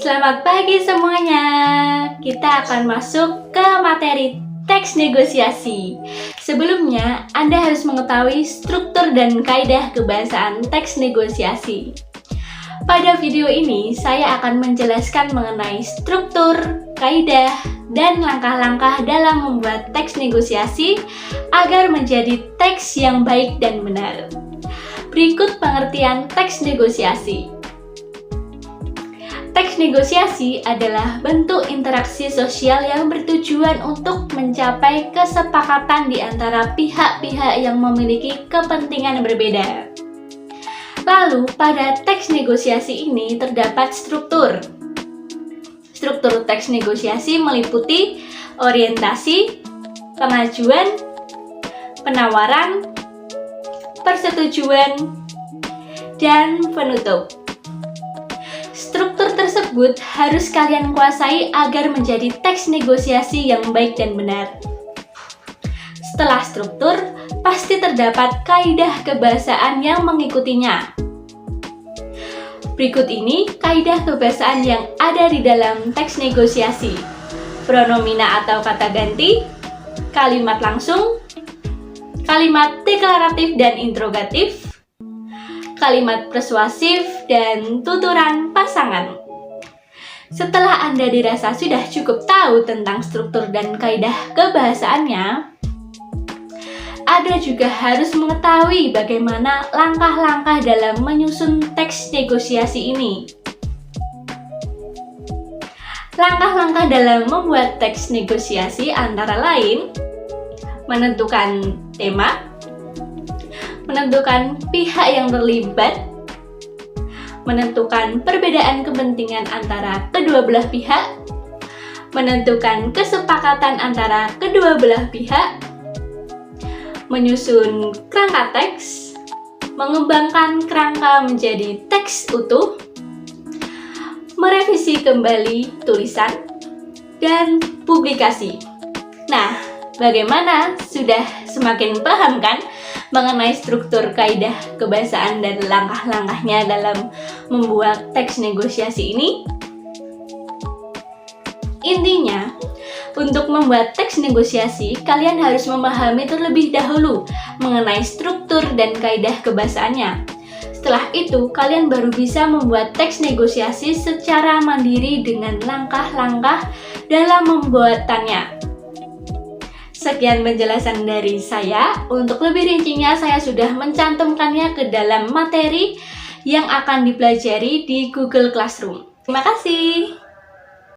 Selamat pagi semuanya. Kita akan masuk ke materi teks negosiasi. Sebelumnya, Anda harus mengetahui struktur dan kaidah kebahasaan teks negosiasi. Pada video ini, saya akan menjelaskan mengenai struktur, kaidah, dan langkah-langkah dalam membuat teks negosiasi agar menjadi teks yang baik dan benar. Berikut pengertian teks negosiasi. Teks negosiasi adalah bentuk interaksi sosial yang bertujuan untuk mencapai kesepakatan di antara pihak-pihak yang memiliki kepentingan berbeda. Lalu, pada teks negosiasi ini terdapat struktur. Struktur teks negosiasi meliputi orientasi, pengajuan, penawaran, persetujuan, dan penutup. Struktur tersebut harus kalian kuasai agar menjadi teks negosiasi yang baik dan benar. Setelah struktur, pasti terdapat kaidah kebahasaan yang mengikutinya. Berikut ini kaidah kebahasaan yang ada di dalam teks negosiasi. Pronomina atau kata ganti, kalimat langsung, kalimat deklaratif dan interrogatif, kalimat persuasif, dan tuturan pasangan. Setelah Anda dirasa sudah cukup tahu tentang struktur dan kaidah kebahasaannya, Anda juga harus mengetahui bagaimana langkah-langkah dalam menyusun teks negosiasi ini. Langkah-langkah dalam membuat teks negosiasi antara lain menentukan tema, menentukan pihak yang terlibat, menentukan perbedaan kepentingan antara kedua belah pihak, menentukan kesepakatan antara kedua belah pihak, menyusun kerangka teks, mengembangkan kerangka menjadi teks utuh, merevisi kembali tulisan, dan publikasi. Nah, bagaimana? Sudah semakin paham kan mengenai struktur kaidah kebahasaan dan langkah-langkahnya dalam membuat teks negosiasi ini? Intinya, untuk membuat teks negosiasi, kalian harus memahami terlebih dahulu mengenai struktur dan kaidah kebahasaannya. Setelah itu, kalian baru bisa membuat teks negosiasi secara mandiri dengan langkah-langkah dalam membuatannya. Sekian penjelasan dari saya. Untuk lebih rincinya, saya sudah mencantumkannya ke dalam materi yang akan dipelajari di Google Classroom. Terima kasih.